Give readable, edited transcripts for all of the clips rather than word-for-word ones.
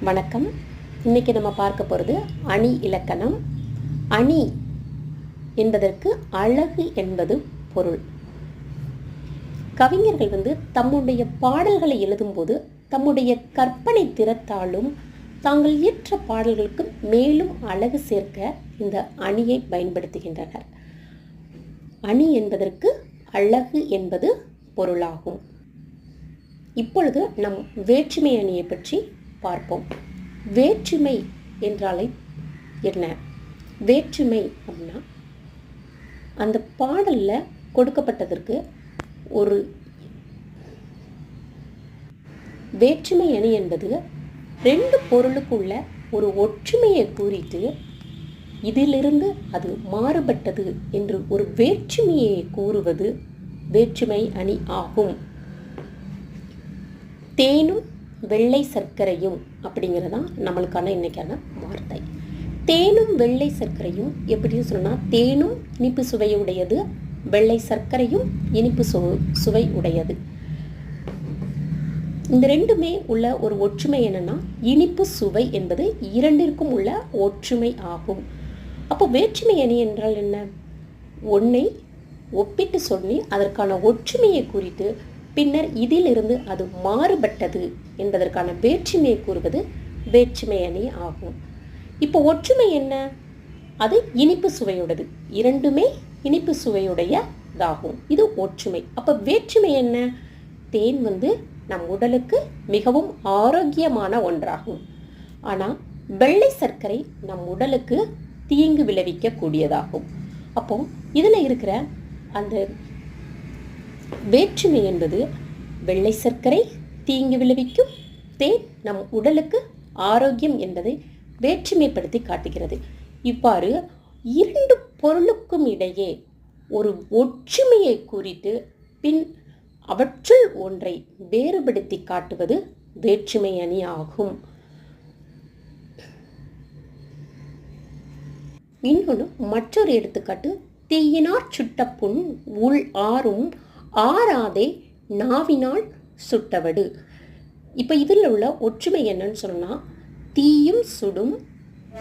வணக்கம். இன்றைக்கி நம்ம பார்க்க போகிறது அணி இலக்கணம். அணி என்பதற்கு அழகு என்பது பொருள். கவிஞர்கள் தம்முடைய பாடல்களை எழுதும்போது தம்முடைய கற்பனை திறத்தாலும் தாங்கள் இயற்ற பாடல்களுக்கு மேலும் அழகு சேர்க்க இந்த அணியை பயன்படுத்துகின்றனர். அணி என்பதற்கு அழகு என்பது பொருளாகும். இப்பொழுது நம் வேற்றுமை அணியை பற்றி பார்ப்போம். வேற்றுமை என்றாலே என்ன? வேற்றுமை அப்படின்னா அந்த பாடலில் கொடுக்கப்பட்டதற்கு ஒரு வேற்றுமை அணி என்பது ரெண்டு பொருளுக்குள்ள ஒரு ஒற்றுமையை கூறிட்டு இதிலிருந்து அது மாறுபட்டது என்று ஒரு வேற்றுமையை கூறுவது வேற்றுமை அணி ஆகும். தேனும் வெள்ளை சர்க்கரையும் அப்படிங்கிறதான் நம்மளுக்கான இன்னைக்கான வார்த்தை. தேனும் வெள்ளை சர்க்கரையும் எப்படின்னு சொன்னால், தேனும் இனிப்பு சுவை உடையது, வெள்ளை சர்க்கரையும் இனிப்பு சுவை உடையது. இந்த ரெண்டுமே உள்ள ஒரு ஒற்றுமை என்னன்னா, இனிப்பு சுவை என்பது இரண்டிற்கும் உள்ள ஒற்றுமை ஆகும். அப்போ வேற்றுமை அணி என்றால் என்ன? ஒன்றை ஒப்பிட்டு சொல்லி அதற்கான ஒற்றுமையை குறித்து பின்னர் இதிலிருந்து அது மாறுபட்டது என்பதற்கான வேற்றுமையை கூறுவது வேற்றுமை அணி ஆகும். இப்போ ஒற்றுமை என்ன? அது இனிப்பு சுவையுடையது, இரண்டுமே இனிப்பு சுவையுடையதாகும். இது ஒற்றுமை. அப்போ வேற்றுமை என்ன? தேன் நம் உடலுக்கு மிகவும் ஆரோக்கியமான ஒன்றாகும். ஆனால் வெள்ளை சர்க்கரை நம் உடலுக்கு தீங்கு விளைவிக்கக்கூடியதாகும். அப்போ இதில் இருக்கிற அந்த வேற்றுமை என்பது வெள்ளை சர்க்கரை தீங்கு விளைவிக்கும், தேன் நம் உடலுக்கு ஆரோக்கியம் என்பதை வேற்றுமைப்படுத்தி காட்டுகிறது. இவ்வாறு இரண்டு பொருளுக்கும் இடையே ஒரு ஒற்றுமையை குறித்து பின் அவற்றுள் ஒன்றை வேறுபடுத்தி காட்டுவது வேற்றுமை அணி ஆகும். இன்னொன்று மற்றொரு எடுத்துக்காட்டு, தீயினார் சுட்ட புண் உள் ஆறும் ஆறாதே நாவினால் சுட்டவடு. இப்போ இதில் உள்ள ஒற்றுமை என்னன்னு சொன்னால், தீயும் சுடும்.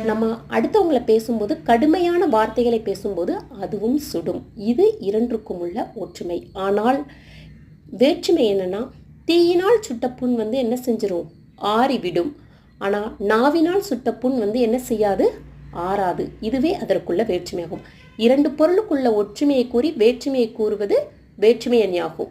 நம்ம அடுத்தவங்களை பேசும்போது கடுமையான வார்த்தைகளை பேசும்போது அதுவும் சுடும். இது இரண்டுக்கும் உள்ள ஒற்றுமை. ஆனால் வேற்றுமை என்னன்னா, தீயினால் சுட்ட புண் என்ன செஞ்சிடும்? ஆறிவிடும். ஆனால் நாவினால் சுட்ட புண் என்ன செய்யாது? ஆறாது. இதுவே அதற்குள்ள வேற்றுமையாகும். இரண்டு பொருளுக்குள்ள ஒற்றுமையை கூறி வேற்றுமையை கூறுவது வேற்றுமை அணியாகும்.